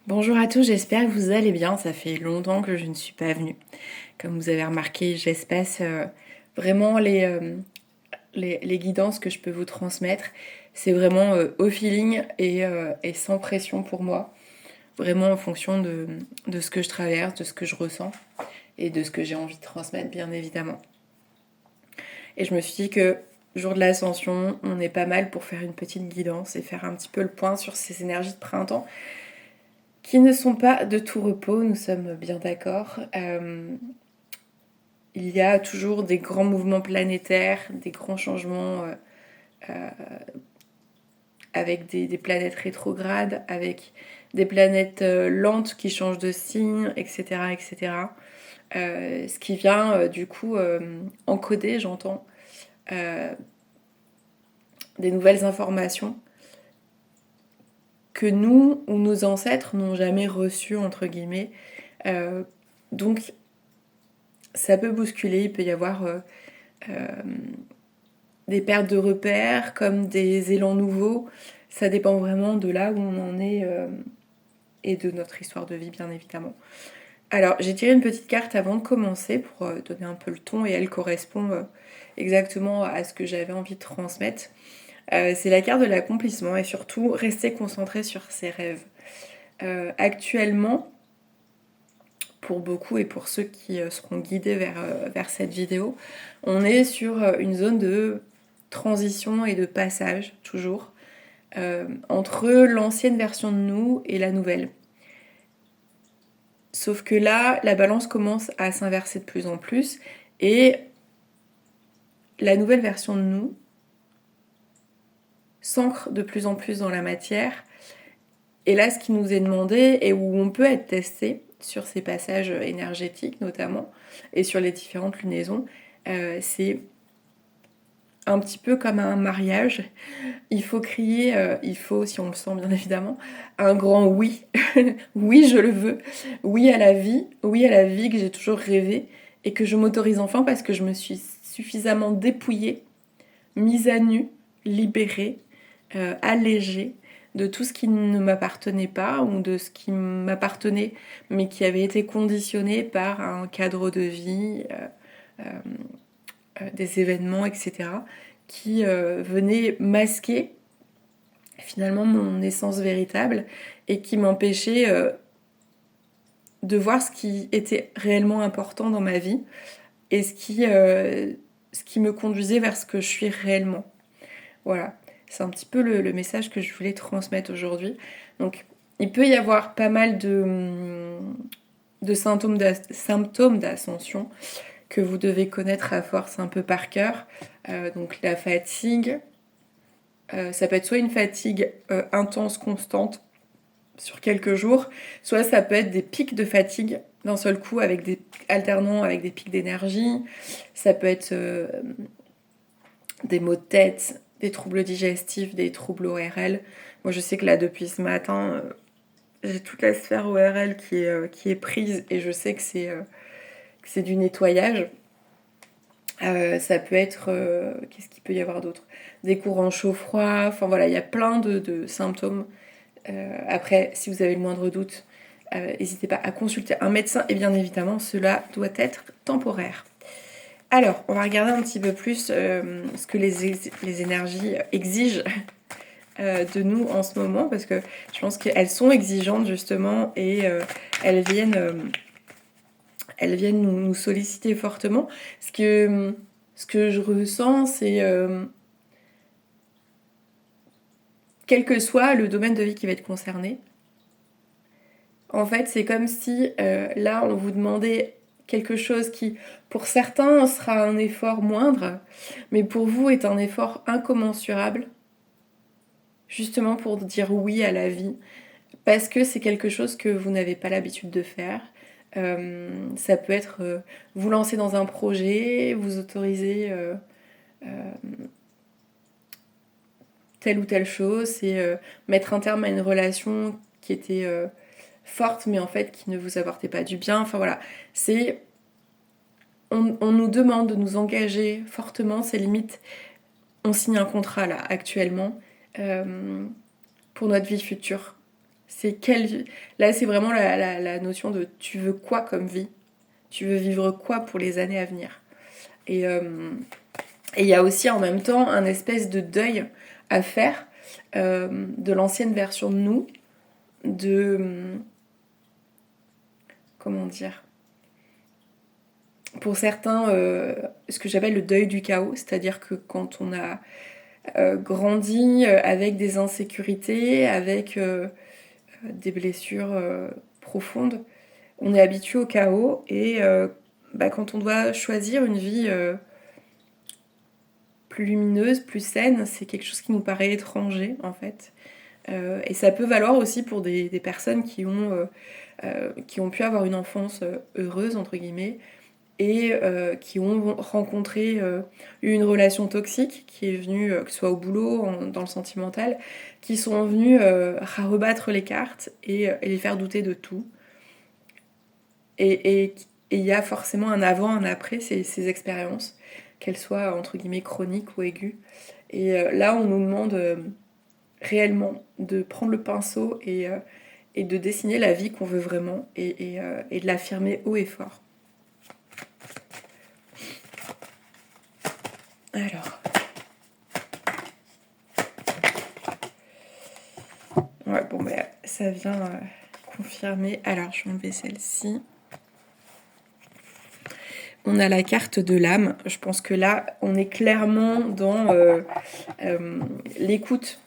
Bonjour à tous, j'espère que vous allez bien. Ça fait longtemps que je ne suis pas venue. Comme vous avez remarqué, j'espace vraiment les guidances que je peux vous transmettre. C'est vraiment au feeling et sans pression pour moi. Vraiment en fonction de ce que je traverse, de ce que je ressens et de ce que j'ai envie de transmettre, bien évidemment. Et je me suis dit que jour de l'ascension, on est pas mal pour faire une petite guidance et faire un petit peu le point sur ces énergies de printemps qui ne sont pas de tout repos, nous sommes bien d'accord. Il y a toujours des grands mouvements planétaires, des grands changements avec des planètes rétrogrades, avec des planètes lentes qui changent de signe, etc. etc. Ce qui vient du coup encoder, j'entends, euh, des nouvelles informations que nous ou nos ancêtres n'ont jamais reçues, entre guillemets. Euh, donc ça peut bousculer, il peut y avoir des pertes de repères comme des élans nouveaux. Ça dépend vraiment de là où on en est et de notre histoire de vie, bien évidemment. Alors, j'ai tiré une petite carte avant de commencer pour donner un peu le ton et elle correspond exactement à ce que j'avais envie de transmettre. C'est la carte de l'accomplissement et surtout rester concentré sur ses rêves. Actuellement, pour beaucoup et pour ceux qui seront guidés vers cette vidéo, on est sur une zone de transition et de passage, toujours, entre l'ancienne version de nous et la nouvelle. Sauf que là, la balance commence à s'inverser de plus en plus et la nouvelle version de nous s'ancre de plus en plus dans la matière. Et là, ce qui nous est demandé et où on peut être testé sur ces passages énergétiques notamment et sur les différentes lunaisons, c'est un petit peu comme un mariage. Il faut crier, il faut, si on le sent bien évidemment, un grand oui. Oui, je le veux. Oui à la vie que j'ai toujours rêvé et que je m'autorise enfin parce que je me suis suffisamment dépouillée, mise à nu, libérée, allégée de tout ce qui ne m'appartenait pas ou de ce qui m'appartenait mais qui avait été conditionné par un cadre de vie, des événements, etc., qui venaient masquer finalement mon essence véritable et qui m'empêchait de voir ce qui était réellement important dans ma vie et ce qui me conduisait vers ce que je suis réellement. Voilà, c'est un petit peu le message que je voulais transmettre aujourd'hui. Donc, il peut y avoir pas mal de symptômes d'ascension que vous devez connaître à force un peu par cœur. Donc la fatigue, ça peut être soit une fatigue intense, constante, sur quelques jours, soit ça peut être des pics de fatigue d'un seul coup, alternant avec des pics d'énergie. Ça peut être des maux de tête, des troubles digestifs, des troubles ORL. Moi, je sais que là, depuis ce matin, j'ai toute la sphère ORL qui est prise et je sais que c'est du nettoyage. Ça peut être... qu'est-ce qu'il peut y avoir d'autre? Des courants chaud-froid. Enfin voilà, il y a plein de symptômes. Après, si vous avez le moindre doute, n'hésitez pas à consulter un médecin et bien évidemment, cela doit être temporaire. Alors, on va regarder un petit peu plus ce que les énergies exigent de nous en ce moment parce que je pense qu'elles sont exigeantes justement et elles viennent, euh, elles viennent nous solliciter fortement. Ce que je ressens, c'est quel que soit le domaine de vie qui va être concerné, en fait, c'est comme si là, on vous demandait quelque chose qui, pour certains, sera un effort moindre, mais pour vous est un effort incommensurable, justement pour dire oui à la vie, parce que c'est quelque chose que vous n'avez pas l'habitude de faire. Ça peut être vous lancer dans un projet, vous autoriser telle ou telle chose, c'est mettre un terme à une relation qui était forte, mais en fait qui ne vous apportait pas du bien. Enfin voilà, c'est on nous demande de nous engager fortement, c'est limite, on signe un contrat là actuellement pour notre vie future. Là, c'est vraiment la notion de tu veux quoi comme vie? Tu veux vivre quoi pour les années à venir? Et il y a aussi en même temps un espèce de deuil à faire de l'ancienne version de nous, de... Comment dire? Pour certains, ce que j'appelle le deuil du chaos, c'est-à-dire que quand on a grandi avec des insécurités, avec des blessures profondes, on est habitué au chaos et quand on doit choisir une vie plus lumineuse, plus saine, c'est quelque chose qui nous paraît étranger en fait. Et ça peut valoir aussi pour des personnes qui ont pu avoir une enfance heureuse, entre guillemets, et qui ont rencontré une relation toxique qui est venue, que ce soit au boulot, dans le sentimental, qui sont venus rebattre les cartes et les faire douter de tout. Et il y a forcément un avant, un après ces expériences, qu'elles soient entre guillemets chroniques ou aiguës. Et là, on nous demande réellement de prendre le pinceau et de dessiner la vie qu'on veut vraiment et de l'affirmer haut et fort. Alors. Ouais, bon, ben, ça vient confirmer. Alors, je vais enlever celle-ci. On a la carte de l'âme. Je pense que là, on est clairement dans l'écoute.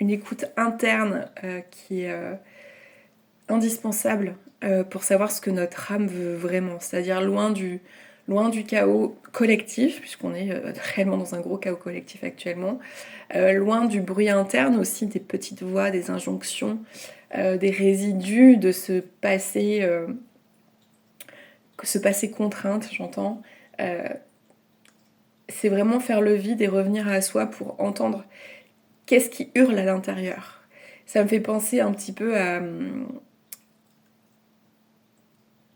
Une écoute interne qui est indispensable pour savoir ce que notre âme veut vraiment. C'est-à-dire loin du chaos collectif, puisqu'on est réellement dans un gros chaos collectif actuellement. Loin du bruit interne aussi, des petites voix, des injonctions, des résidus de ce passé contrainte, j'entends. C'est vraiment faire le vide et revenir à soi pour entendre qu'est-ce qui hurle à l'intérieur. Ça me fait penser un petit peu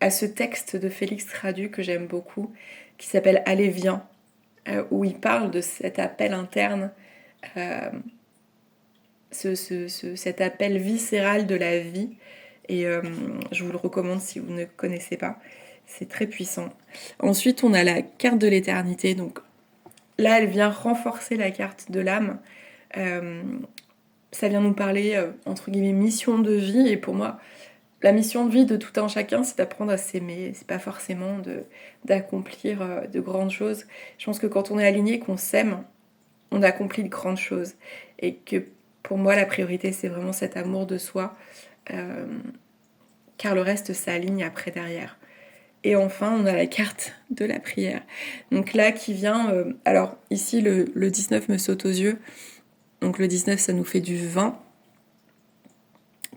à ce texte de Félix Tradu que j'aime beaucoup, qui s'appelle Allez, viens, où il parle de cet appel interne, cet appel viscéral de la vie. Et je vous le recommande si vous ne connaissez pas. C'est très puissant. Ensuite, on a la carte de l'éternité. Donc là, elle vient renforcer la carte de l'âme. Ça vient nous parler, entre guillemets, mission de vie. Et pour moi, la mission de vie de tout un chacun, c'est d'apprendre à s'aimer. C'est pas forcément d'accomplir de grandes choses. Je pense que quand on est aligné, qu'on s'aime, on accomplit de grandes choses. Et que pour moi, la priorité, c'est vraiment cet amour de soi. Car le reste s'aligne après derrière. Et enfin, on a la carte de la prière. Donc là, qui vient... alors, ici, le 19 me saute aux yeux. Donc le 19, ça nous fait du 20.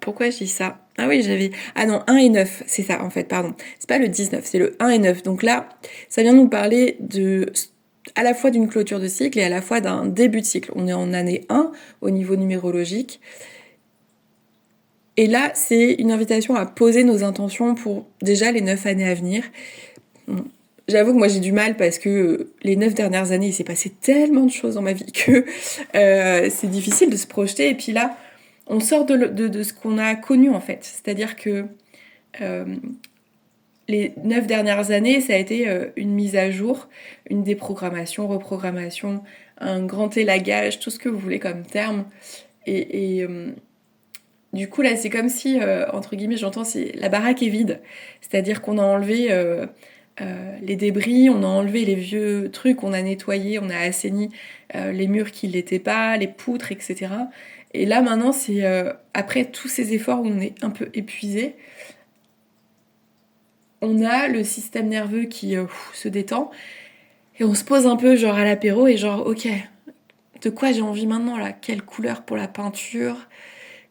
Pourquoi je dis ça? Ah oui, j'avais... Ah non, 1 et 9, c'est ça, en fait, pardon. C'est pas le 19, c'est le 1 et 9. Donc là, ça vient nous parler à la fois d'une clôture de cycle et à la fois d'un début de cycle. On est en année 1 au niveau numérologique. Et là, c'est une invitation à poser nos intentions pour déjà les 9 années à venir. J'avoue que moi j'ai du mal parce que les 9 dernières années, il s'est passé tellement de choses dans ma vie que c'est difficile de se projeter. Et puis là, on sort de ce qu'on a connu en fait. C'est-à-dire que les 9 dernières années, ça a été une mise à jour, une déprogrammation, reprogrammation, un grand élagage, tout ce que vous voulez comme terme. Et du coup, là, c'est comme si, entre guillemets, j'entends, la baraque est vide. C'est-à-dire qu'on a enlevé les débris, on a enlevé les vieux trucs, on a nettoyé, on a assaini les murs qui ne l'étaient pas, les poutres, etc. Et là, maintenant, c'est après tous ces efforts où on est un peu épuisé, on a le système nerveux qui se détend et on se pose un peu genre à l'apéro et genre, ok, de quoi j'ai envie maintenant là? Quelle couleur pour la peinture?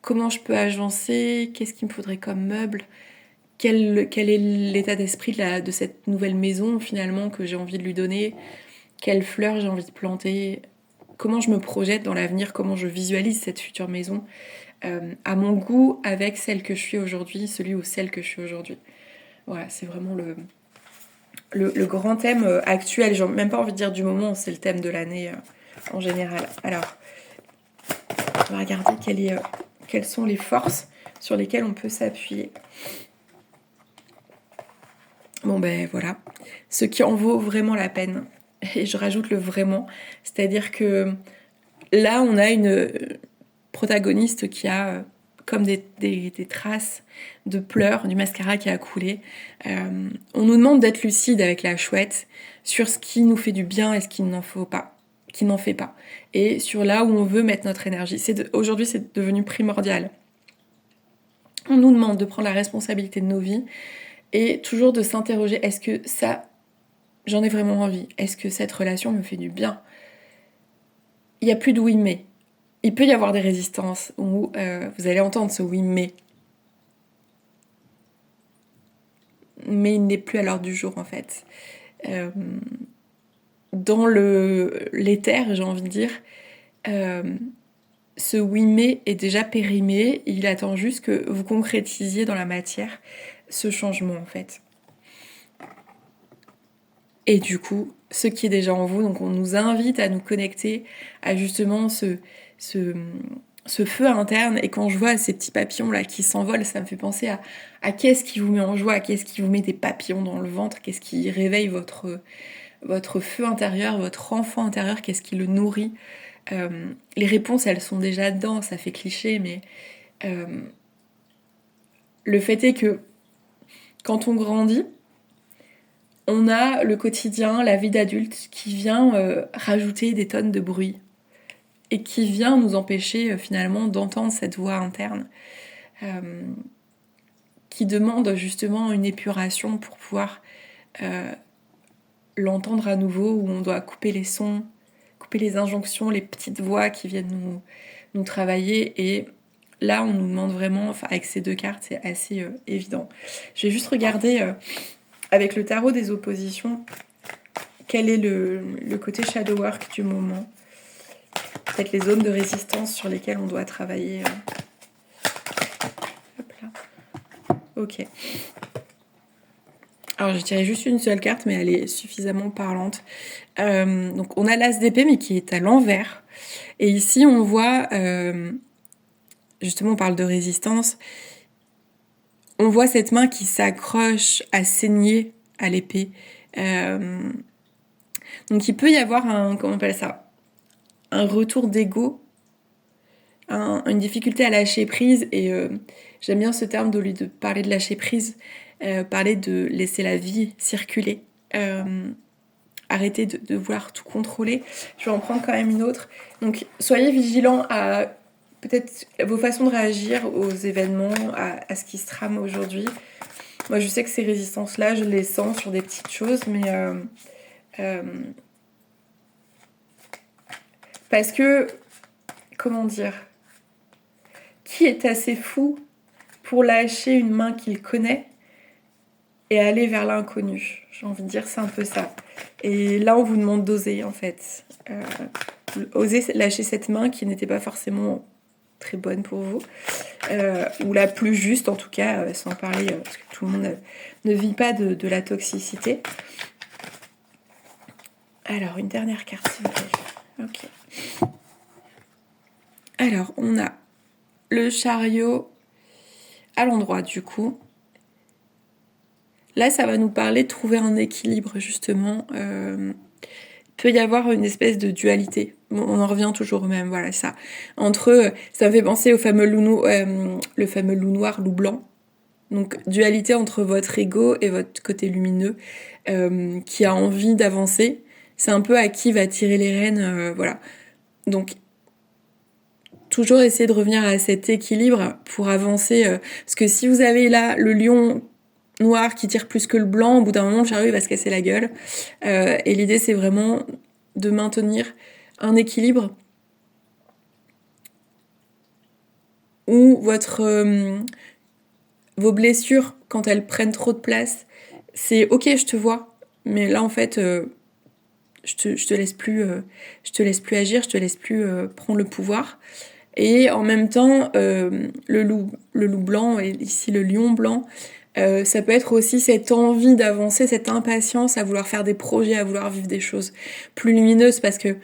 Comment je peux agencer? Qu'est-ce qu'il me faudrait comme meuble? Quel est l'état d'esprit de cette nouvelle maison finalement que j'ai envie de lui donner? Quelles fleurs j'ai envie de planter? Comment je me projette dans l'avenir? Comment je visualise cette future maison à mon goût avec celle que je suis aujourd'hui, celui ou celle que je suis aujourd'hui? Voilà, c'est vraiment le grand thème actuel. J'ai même pas envie de dire du moment, c'est le thème de l'année en général. Alors, on va regarder quelles sont les forces sur lesquels on peut s'appuyer. Bon ben voilà, ce qui en vaut vraiment la peine. Et je rajoute le vraiment, c'est-à-dire que là on a une protagoniste qui a comme des traces de pleurs, du mascara qui a coulé. On nous demande d'être lucide avec la chouette sur ce qui nous fait du bien et ce qui n'en fait pas. Et sur là où on veut mettre notre énergie. Aujourd'hui, c'est devenu primordial. On nous demande de prendre la responsabilité de nos vies et toujours de s'interroger, est-ce que ça, j'en ai vraiment envie? Est-ce que cette relation me fait du bien? Il n'y a plus de oui mais. Il peut y avoir des résistances où vous allez entendre ce oui mais il n'est plus à l'ordre du jour en fait. Dans l'éther, j'ai envie de dire, ce oui mais est déjà périmé, il attend juste que vous concrétisiez dans la matière ce changement en fait. Et du coup, ce qui est déjà en vous, donc on nous invite à nous connecter à justement ce feu interne. Et quand je vois ces petits papillons là qui s'envolent, ça me fait penser à qu'est-ce qui vous met en joie, qu'est-ce qui vous met des papillons dans le ventre, qu'est-ce qui réveille votre feu intérieur, votre enfant intérieur, qu'est-ce qui le nourrit. Les réponses, elles sont déjà dedans, ça fait cliché, mais le fait est que quand on grandit, on a le quotidien, la vie d'adulte qui vient rajouter des tonnes de bruit et qui vient nous empêcher finalement d'entendre cette voix interne qui demande justement une épuration pour pouvoir l'entendre à nouveau, où on doit couper les sons, couper les injonctions, les petites voix qui viennent nous travailler. Et là, on nous demande vraiment, enfin avec ces deux cartes, c'est assez évident. Je vais juste regarder avec le tarot des oppositions, quel est le côté shadow work du moment. Peut-être les zones de résistance sur lesquelles on doit travailler. Hop là. Ok. Alors je dirais juste une seule carte, mais elle est suffisamment parlante. Donc on a l'as d'épée, mais qui est à l'envers. Et ici on voit, justement on parle de résistance, on voit cette main qui s'accroche à saigner à l'épée. Donc il peut y avoir comment on appelle ça, un retour d'ego, une difficulté à lâcher prise. Et j'aime bien ce terme, au lieu de parler de lâcher prise, parler de laisser la vie circuler. Arrêter de vouloir tout contrôler. Je vais en prendre quand même une autre. Donc soyez vigilants à peut-être vos façons de réagir aux événements, à ce qui se trame aujourd'hui. Moi je sais que ces résistances-là, je les sens sur des petites choses, mais parce que, comment dire, qui est assez fou pour lâcher une main qu'il connaît et aller vers l'inconnu? J'ai envie de dire, c'est un peu ça. Et là, on vous demande d'oser, en fait. Oser lâcher cette main qui n'était pas forcément très bonne pour vous. Ou la plus juste, en tout cas, sans parler, parce que tout le monde ne vit pas de la toxicité. Alors, une dernière carte, s'il vous plaît. Ok. Alors, on a le chariot à l'endroit, du coup. Là, ça va nous parler de trouver un équilibre, justement. Il peut y avoir une espèce de dualité. Bon, on en revient toujours au même, voilà, ça. Ça me fait penser au fameux le fameux loup noir, loup blanc. Donc, dualité entre votre ego et votre côté lumineux qui a envie d'avancer. C'est un peu à qui va tirer les rênes, voilà. Donc, toujours essayer de revenir à cet équilibre pour avancer. Parce que si vous avez là le lion noir qui tire plus que le blanc, au bout d'un moment le chariot il va se casser la gueule. Et l'idée c'est vraiment de maintenir un équilibre où vos blessures, quand elles prennent trop de place, c'est ok, je te vois, mais là en fait je te laisse plus agir, je te laisse plus prendre le pouvoir. Et en même temps le loup blanc et ici le lion blanc, ça peut être aussi cette envie d'avancer, cette impatience à vouloir faire des projets, à vouloir vivre des choses plus lumineuses, parce que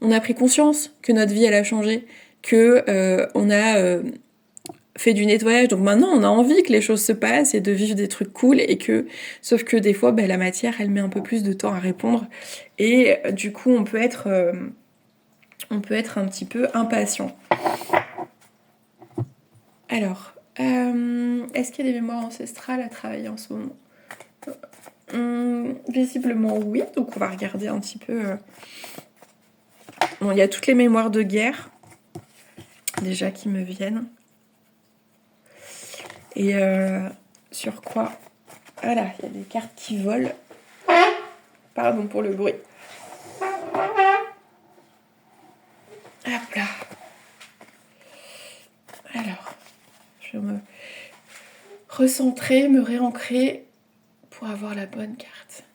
on a pris conscience que notre vie elle a changé, que on a fait du nettoyage, donc maintenant on a envie que les choses se passent et de vivre des trucs cool, sauf que des fois la matière elle met un peu plus de temps à répondre et du coup on peut être un petit peu impatient. Alors, est-ce qu'il y a des mémoires ancestrales à travailler en ce moment? Visiblement oui, donc on va regarder un petit peu. Bon, il y a toutes les mémoires de guerre déjà qui me viennent. Et sur quoi? Voilà, il y a des cartes qui volent. Pardon pour le bruit. Hop là. Alors, je vais me recentrer, me réancrer pour avoir la bonne carte.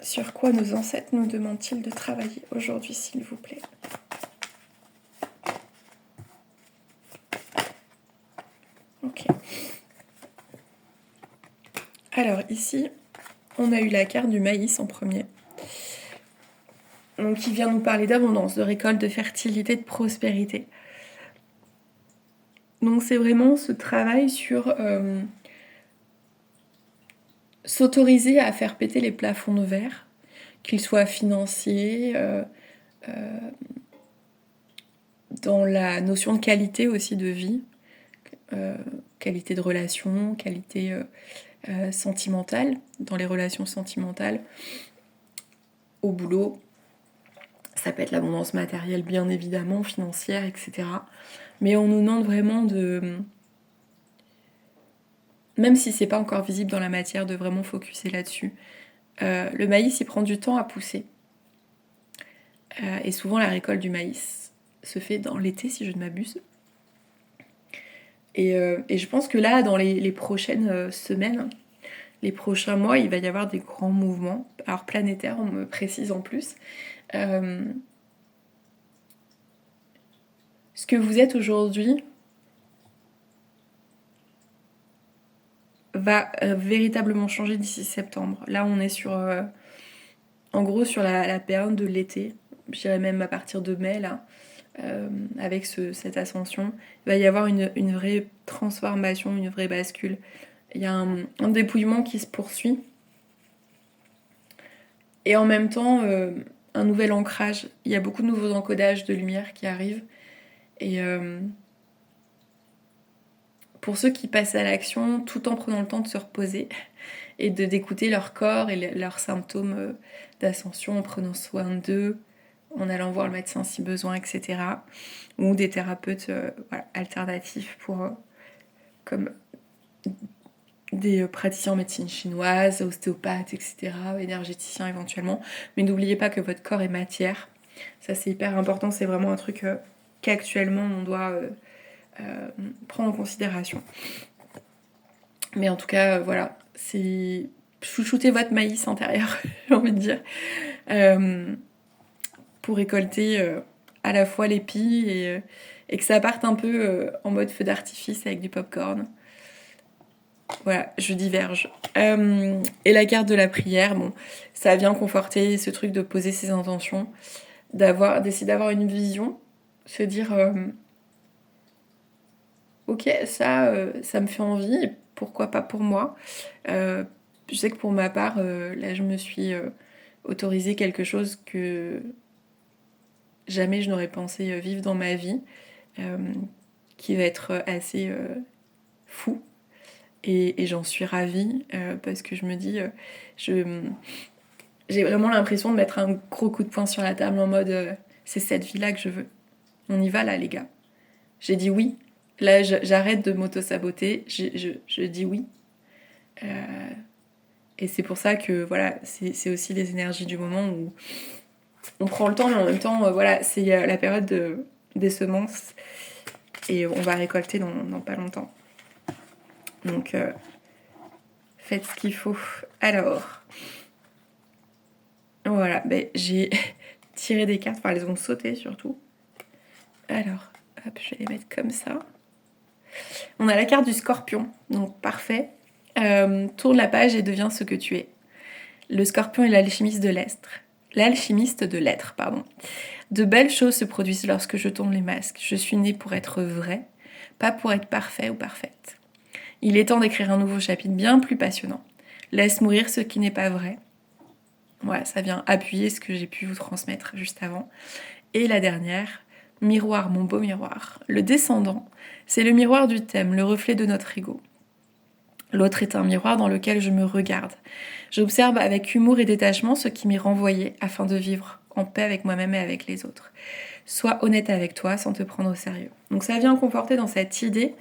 Sur quoi nos ancêtres nous demandent-ils de travailler aujourd'hui, s'il vous plaît? Ok. Alors ici, on a eu la carte du maïs en premier. Donc qui vient nous parler d'abondance, de récolte, de fertilité, de prospérité. Donc c'est vraiment ce travail sur s'autoriser à faire péter les plafonds de verre, qu'ils soient financiers, dans la notion de qualité aussi de vie, qualité de relation, qualité sentimentale, dans les relations sentimentales, au boulot. Ça peut être l'abondance matérielle, bien évidemment, financière, etc. Mais on nous demande vraiment de, même si c'est pas encore visible dans la matière, de vraiment focuser là-dessus. Le maïs, il prend du temps à pousser. Et souvent, la récolte du maïs se fait dans l'été, si je ne m'abuse. Et je pense que là, dans les prochaines semaines, les prochains mois, il va y avoir des grands mouvements. Alors planétaires, on me précise en plus. Ce que vous êtes aujourd'hui va véritablement changer d'ici septembre. Là, on est sur, en gros, sur la période de l'été. Je dirais même à partir de mai, là, avec cette ascension. Il va y avoir une vraie transformation, une vraie bascule. Il y a un dépouillement qui se poursuit. Et en même temps, un nouvel ancrage. Il y a beaucoup de nouveaux encodages de lumière qui arrivent. Et pour ceux qui passent à l'action, tout en prenant le temps de se reposer et d'écouter leur corps et leurs symptômes d'ascension, en prenant soin d'eux, en allant voir le médecin si besoin, etc. Ou des thérapeutes alternatifs comme des praticiens en médecine chinoise, ostéopathes, etc., énergéticiens éventuellement. Mais n'oubliez pas que votre corps est matière. Ça, c'est hyper important. C'est vraiment un truc qu'actuellement, on doit prendre en considération. Mais en tout cas, voilà, c'est chouchouter votre maïs intérieur, j'ai envie de dire, pour récolter à la fois l'épi et que ça parte un peu en mode feu d'artifice avec du popcorn. Voilà, je diverge. Et la carte de la prière, bon, ça vient conforter ce truc de poser ses intentions, d'essayer d'avoir une vision, se dire ok, ça me fait envie, pourquoi pas pour moi. Je sais que pour ma part, là je me suis autorisée quelque chose que jamais je n'aurais pensé vivre dans ma vie, qui va être assez fou. Et j'en suis ravie parce que je me dis, j'ai vraiment l'impression de mettre un gros coup de poing sur la table en mode c'est cette vie-là que je veux. On y va là, les gars. J'ai dit oui. Là, j'arrête de m'auto-saboter. Je dis oui. Et c'est pour ça que voilà, c'est aussi les énergies du moment où on prend le temps, mais en même temps, voilà, c'est la période des semences et on va récolter dans pas longtemps. Donc, faites ce qu'il faut. Alors, voilà, j'ai tiré des cartes, enfin, elles ont sauté surtout. Alors, hop, je vais les mettre comme ça. On a la carte du scorpion, donc parfait. Tourne la page et deviens ce que tu es. Le scorpion est l'alchimiste de l'être. L'alchimiste de l'être, pardon. De belles choses se produisent lorsque je tourne les masques. Je suis née pour être vraie, pas pour être parfait ou parfaite. Il est temps d'écrire un nouveau chapitre bien plus passionnant. Laisse mourir ce qui n'est pas vrai. Voilà, ça vient appuyer ce que j'ai pu vous transmettre juste avant. Et la dernière, miroir, mon beau miroir. Le descendant, c'est le miroir du thème, le reflet de notre ego. L'autre est un miroir dans lequel je me regarde. J'observe avec humour et détachement ce qui m'est renvoyé afin de vivre en paix avec moi-même et avec les autres. Sois honnête avec toi sans te prendre au sérieux. Donc ça vient conforter dans cette idée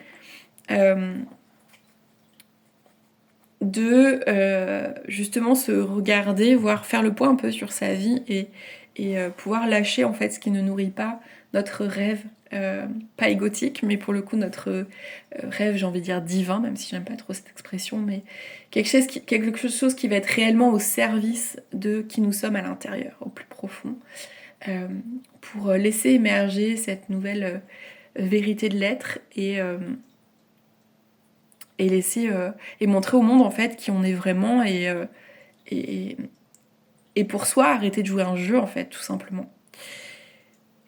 de justement se regarder, voire faire le point un peu sur sa vie et pouvoir lâcher en fait ce qui ne nourrit pas notre rêve, pas égotique, mais pour le coup notre rêve, j'ai envie de dire divin, même si j'aime pas trop cette expression, mais quelque chose qui va être réellement au service de qui nous sommes à l'intérieur, au plus profond, pour laisser émerger cette nouvelle vérité de l'être et laisser et montrer au monde en fait qui on est vraiment et, et pour soi arrêter de jouer un jeu en fait tout simplement.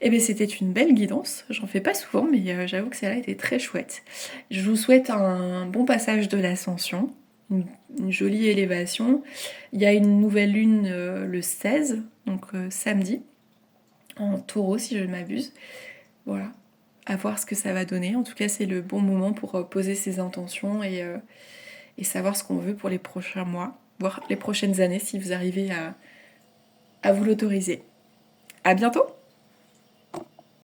Et bien c'était une belle guidance, j'en fais pas souvent mais j'avoue que celle-là était très chouette. Je vous souhaite un bon passage de l'ascension, une jolie élévation. Il y a une nouvelle lune le 16, donc samedi, en taureau si je ne m'abuse. Voilà, à voir ce que ça va donner. En tout cas c'est le bon moment pour poser ses intentions et savoir ce qu'on veut pour les prochains mois, voire les prochaines années si vous arrivez à vous l'autoriser. À bientôt!